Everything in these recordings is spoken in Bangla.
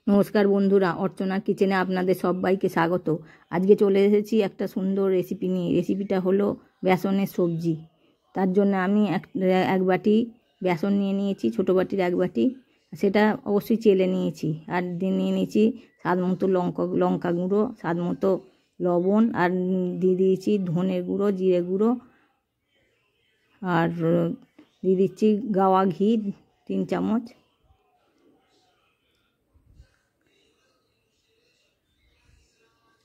নমস্কার বন্ধুরা, অর্চনার কিচেনে আপনাদের সবাইকে স্বাগত। আজকে চলে এসেছি একটা সুন্দর রেসিপি নিয়ে। রেসিপিটা হলো বেসনের সবজি। তার জন্য আমি এক বাটি বেসন নিয়ে নিয়েছি, ছোটো বাটির এক বাটি। সেটা অবশ্যই চেলে নিয়েছি। আর নিয়ে নিয়েছি স্বাদ মতো লঙ্কা গুঁড়ো, স্বাদ মতো লবণ, আর দিয়ে দিয়েছি ধনের গুঁড়ো, জিরে গুঁড়ো, আর দিয়ে দিচ্ছি গাওয়া ঘি 3 চামচ।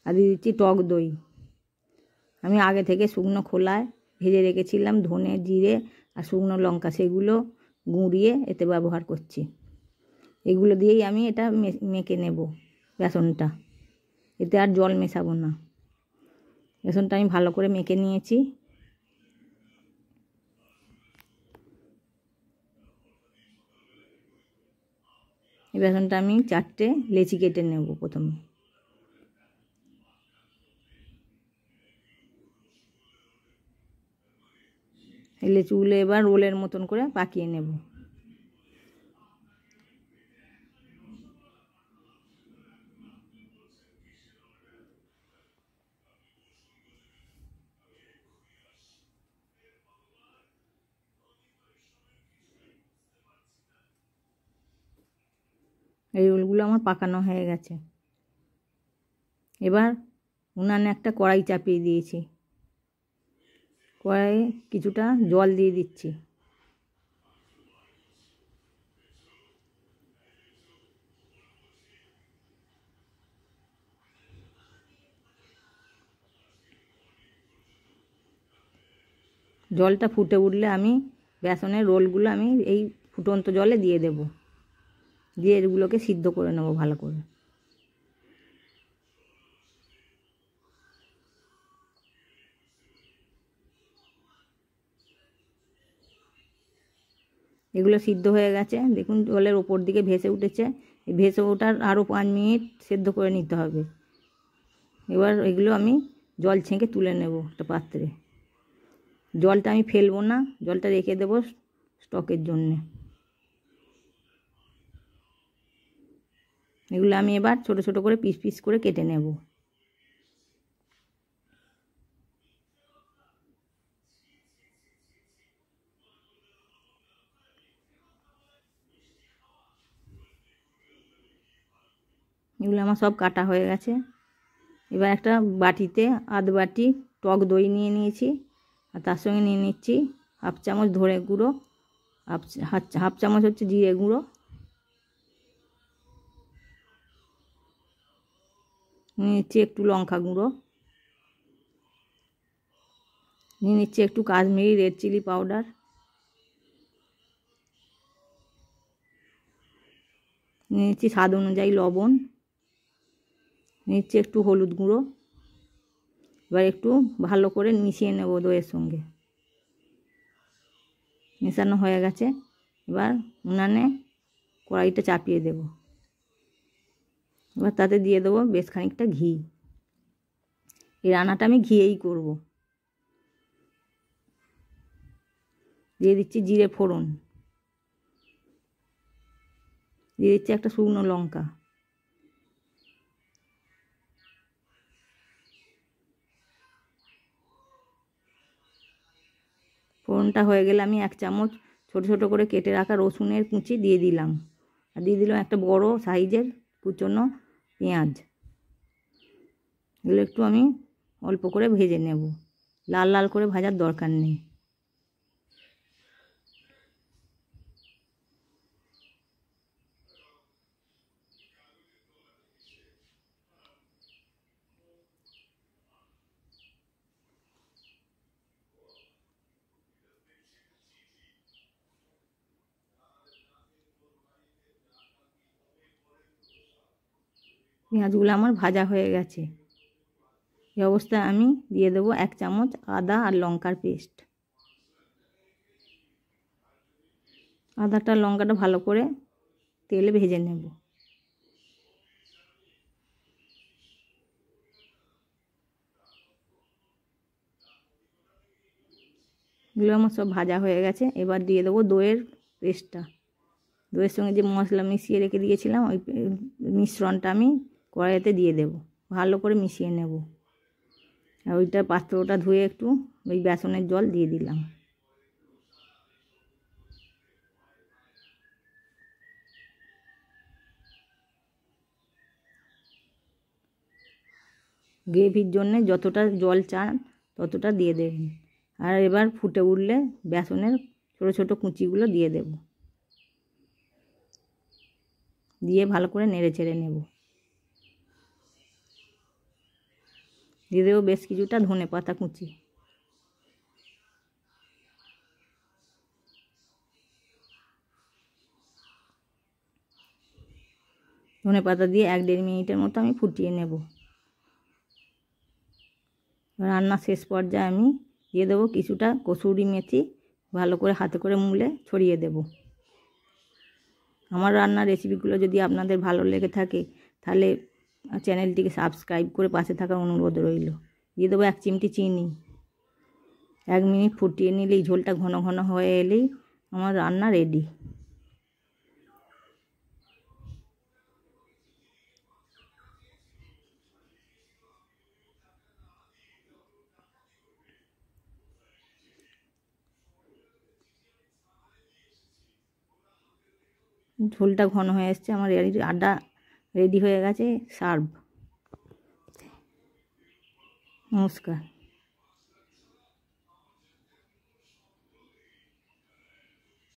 আর দিয়ে দিচ্ছি টক দই। আমি আগে থেকে শুকনো খোলায় ভেজে রেখেছিলাম ধনে, জিরে আর শুকনো লঙ্কা, সেগুলো গুঁড়িয়ে এতে ব্যবহার করছি। এগুলো দিয়েই আমি এটা মেখে নেব বেসনটা। এতে আর জল মেশাবো না। বেসনটা আমি ভালো করে মেখে নিয়েছি। এই বেসনটা আমি 4টে লেচি কেটে নেব প্রথমে। এই লেচিগুলো এবার রোলের মতন করে পাকিয়ে নেব। এই রোলগুলো আমার পাকানো হয়ে গেছে। এবার উনানে একটা কড়াই চাপিয়ে দিয়েছি। কড়াইয়ে কিছুটা জল দিয়ে দিচ্ছি। জলটা ফুটে উঠলে আমি বেসনের রোলগুলো আমি এই ফুটন্ত জলে দিয়ে দেব। দিয়ে এগুলোকে সিদ্ধ করে নেব ভালো করে। এগুলো সিদ্ধ হয়ে গেছে, দেখুন জলের ওপর দিকে ভেসে উঠেছে। এই ভেসে ওঠার আরও 5 মিনিট সেদ্ধ করে নিতে হবে। এবার এগুলো আমি জল ছেঁকে তুলে নেব একটা পাত্রে। জলটা আমি ফেলবো না, জলটা রেখে দেবো স্টকের জন্যে। এগুলো আমি এবার ছোট ছোট করে পিস পিস করে কেটে নেব। এগুলো আমার সব কাটা হয়ে গেছে। এবার একটা বাটিতে আধ বাটি টক দই নিয়ে নিয়েছি। আর তার সঙ্গে নিয়ে নিচ্ছি 1/2 চামচ ধনে গুঁড়ো, 1/2 চামচ হচ্ছে জিরে গুঁড়ো, নিয়ে নিচ্ছি একটু লঙ্কা গুঁড়ো, নিয়ে নিচ্ছি একটু কাশ্মীরি রেড চিলি পাউডার, নিয়ে নিচ্ছি স্বাদ অনুযায়ী লবণ, নিচ্ছি একটু হলুদ গুঁড়ো। এবার একটু ভালো করে মিশিয়ে নেব দইয়ের সঙ্গে। মেশানো হয়ে গেছে। এবার উনানে কড়াইটা চাপিয়ে দেব। এবার তাতে দিয়ে দেবো বেশ খানিকটা ঘি। এই রান্নাটা আমি ঘিয়েই করব। দিয়ে দিচ্ছি জিরে ফোড়ন, দিয়ে দিচ্ছি একটা শুকনো লঙ্কা, ফোড়নটা হয়ে গেলে আমি 1 চামচ ছোট ছোট করে কেটে রাখা রসুনের কুচি দিয়ে দিলাম। আর দিয়ে দিলাম একটা বড় সাইজের কুচনো পেঁয়াজ। এগুলো একটু আমি অল্প করে ভেজে নেব, লাল লাল করে ভাজার দরকার নেই। পেঁয়াজগুলো আমার ভাজা হয়ে গেছে। এই অবস্থায় আমি দিয়ে দেবো 1 চামচ আদা আর লঙ্কার পেস্ট। আদাটা লঙ্কাটা ভালো করে তেলে ভেজে নেব। এগুলো আমার সব ভাজা হয়ে গেছে। এবার দিয়ে দেবো দইয়ের পেস্টটা। দইয়ের সঙ্গে যে মশলা মিশিয়ে রেখে দিয়েছিলাম ওই মিশ্রণটা আমি কড়াইতে দিয়ে দেব, ভালো করে মিশিয়ে নেব। আর ওইটা পাত্রটা ধুয়ে একটু ওই বেসনের জল দিয়ে দিলাম। গ্রেভির জন্যে যতটা জল চান ততটা দিয়ে দেবেন। আর এবার ফুটে উঠলে বেসনের ছোটো ছোটো কুচিগুলো দিয়ে দেব, দিয়ে ভালো করে নেড়ে চেড়ে নেব। দিয়ে দেবো বেশ কিছুটা ধনেপাতা কুচি। ধনেপাতা দিয়ে 1-1.5 মিনিটের মতো আমি ফুটিয়ে নেব। রান্না শেষ পর্যায়ে আমি দিয়ে দেবো কিছুটা কসুরি মেথি, ভালো করে হাতে করে মুলে ছড়িয়ে দেব। আমার রান্নার রেসিপিগুলো যদি আপনাদের ভালো লেগে থাকে তাহলে চ্যানেলটিকে সাবস্ক্রাইব করে পাশে থাকার অনুরোধ রইল। দিয়ে দেবো 1 চিমটি চিনি। 1 মিনিট ফুটিয়ে নিলেই, ঝোলটা ঘন ঘন হয়ে এলেই আমার রান্না রেডি। ঝোলটা ঘন হয়ে এসছে, আমার আটা রেডি হয়ে গেছে। সার্ভ। নমস্কার।